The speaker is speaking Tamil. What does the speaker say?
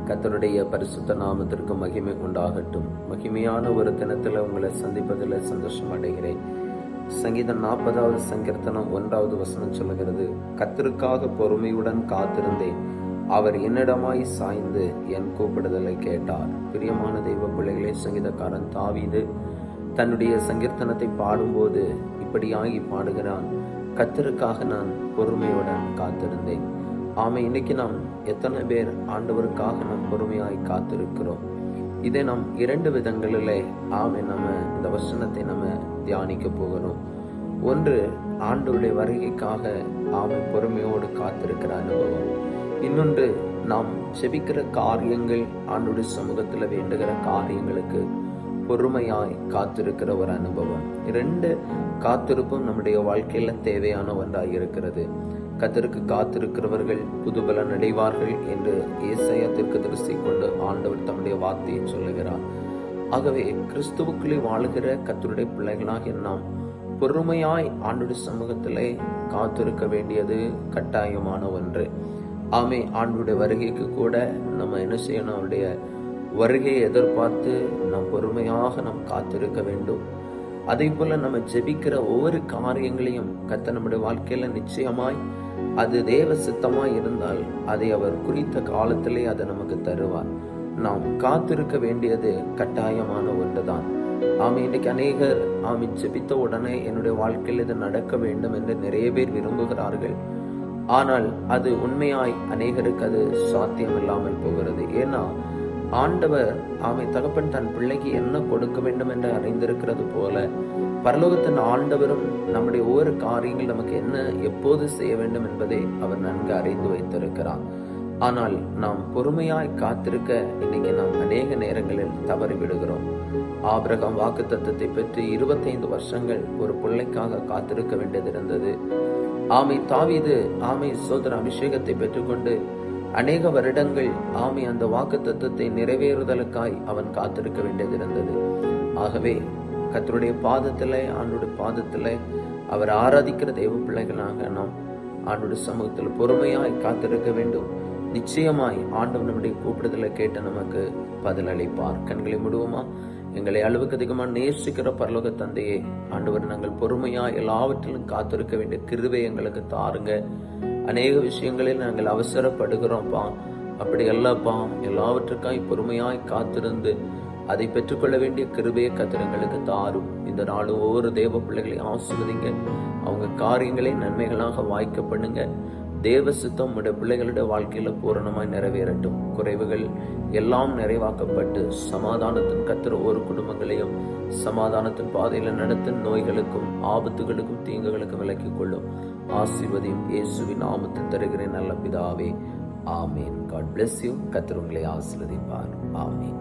கர்த்தருடைய பரிசுத்த நாமத்திற்கு மகிமை உண்டாகட்டும். மகிமையான ஒரு தினத்தில் உங்களை சந்திப்பதில் சந்தோஷம் அடைகிறேன். சங்கீதம் 40வது சங்கீர்த்தனம் 1வது வசனம் சொல்லுகிறது, கர்த்தருக்காக பொறுமையுடன் காத்திருந்தேன், அவர் என்னிடமாய் சாய்ந்து என் கூப்பிடுதலை கேட்டார். பிரியமான தெய்வ பிள்ளைகளே, சங்கீதக்காரன் தாவீது தன்னுடைய சங்கீர்த்தனத்தை பாடும்போது இப்படியாகி பாடுகிறான், கர்த்தருக்காக நான் பொறுமையுடன் காத்திருந்தேன். ஆமை, இன்னைக்கு நாம் எத்தனை பேர் ஆண்டவருக்காக நாம் பொறுமையாய் காத்திருக்கிறோம்? இதை நாம் 2 விதங்களிலே நம்ம இந்த வசனத்தை நம்ம தியானிக்க போகிறோம். ஒன்று, ஆண்டவருடைய வருகைக்காக பொறுமையோடு காத்திருக்கிற அனுபவம். இன்னொன்று, நாம் செபிக்கிற காரியங்கள், ஆண்டவருடைய சமூகத்தில் வேண்டுகிற காரியங்களுக்கு பொறுமையாய் காத்திருக்கிற ஒரு அனுபவம். 2 காத்திருப்பும் நம்முடைய வாழ்க்கையில தேவையான ஒன்றாய் இருக்கிறது. கர்த்தருக்கு காத்திருக்கிறவர்கள் புதுபலன் அடைவார்கள் என்று ஏசாயா தீர்க்கதரிசி கொண்டு ஆண்டவர் தம்முடைய வார்த்தையை சொல்லுகிறார். ஆகவே கிறிஸ்துவுக்குள்ளே வாழுகிற கர்த்தருடைய பிள்ளைகளாகிய நாம் பொறுமையாய் ஆண்டவருடைய சமூகத்திலே காத்திருக்க வேண்டியது கட்டாயமான ஒன்று. ஆமே, ஆண்டவருடைய வருகைக்கு கூட நம்ம என்ன செய்யணும்? அவருடைய வருகையை எதிர்பார்த்து நாம் பொறுமையாக நாம் காத்திருக்க வேண்டும். அதே போல நம்ம ஜெபிக்கிற ஒவ்வொரு காரியங்களையும் கர்த்தர் நம்முடைய வாழ்க்கையில நிச்சயமாய் அது தேவ சித்தமாய் இருந்தால் அதை அவர் குறித்த காலத்திலே அதை நமக்கு தருவார். நாம் காத்திருக்க வேண்டியது கட்டாயமான ஒன்றுதான். இன்னைக்கு அநேகர் ஜெபித்த உடனே என்னுடைய வாழ்க்கையில் இது நடக்க வேண்டும் என்று நிறைய பேர் விரும்புகிறார்கள். ஆனால் அது உண்மையாய் அநேகருக்கு அது சாத்தியம் இல்லாமல் போகிறது. ஏன்னா ஆண்டவர் தகப்பன் தன் பிள்ளைக்கு என்ன கொடுக்க வேண்டும் என்று அறிந்திருக்கிறது போல பரலோகத்தின் ஆண்டவரும் நம்முடைய ஒவ்வொரு காரியங்கள் நமக்கு என்ன எப்போது செய்ய வேண்டும் என்பதை அவர் நன்கு அறிந்து வைத்திருக்கிறார். ஆனால் நாம் பொறுமையாய் காத்திருக்க இன்னைக்கு நாம் அநேக நேரங்களில் தவறி விடுகிறோம். ஆபிரகாம் வாக்குத்தத்தத்தை பெற்று 25 வருஷங்கள் ஒரு பிள்ளைக்காக காத்திருக்க வேண்டியது இருந்தது. தாவீது சோதர அபிஷேகத்தை பெற்றுக்கொண்டு அநேக வருடங்கள் அந்த வாக்குத்தத்தத்தை நிறைவேறுதலுக்காய் அவன் காத்திருக்க வேண்டியது இருந்தது. ஆகவே கர்த்தருடைய பாதத்திலே, ஆண்டவருடைய பாதத்திலே அவர் ஆராதிக்கிற தெய்வ பிள்ளைகளாக நாம் ஆண்டவருடைய சமூகத்தில் பொறுமையாய் காத்திருக்க வேண்டும். நிச்சயமாய் ஆண்டவர் நம்முடைய கூப்பிடுதலை கேட்டு நமக்கு பதில் அளிப்பார். கண்களை மூடுவோமா? எங்களை அளவுக்கு அதிகமாக நேசிக்கிற பரலோக தந்தையே, ஆண்டவர் நாங்கள் பொறுமையாய் எல்லாவற்றிலும் காத்திருக்க வேண்டிய கிருபை எங்களுக்கு தாருங்க. அநேக விஷயங்களில் நாங்கள் அவசரப்படுகிறோம்ப்பா. அப்படி அல்லப்பா, எல்லாவற்றுக்காய் பொறுமையாய் காத்திருந்து அதை பெற்றுக்கொள்ள வேண்டிய கிருபையை கத்திரங்களுக்கு தாரும். இந்த நாள் ஒவ்வொரு தேவ பிள்ளைகளை ஆசீர்வதிங்க. அவங்க காரியங்களை நன்மைகளாக வாய்க்க பண்ணுங்க. தேவ சித்தம் உடைய பிள்ளைகளுடைய வாழ்க்கையில பூரணமாய் நிறைவேறட்டும். குறைவுகள் எல்லாம் நிறைவாக்கப்பட்டு சமாதானத்தின் கர்த்தர் ஒவ்வொரு குடும்பங்களையும் சமாதானத்தின் பாதையில நடத்தும். நோய்களுக்கும் ஆபத்துகளுக்கும் தீங்குகளுக்கும் விலக்கிக் கொள்ளும். ஆசீர்வதியும் இயேசுவின் நாமத்தில் தருகிறேன் நல்ல பிதாவே, ஆமீன். God bless you. கர்த்தர் உங்களை ஆசீர்வதிப்பார். ஆமீன்.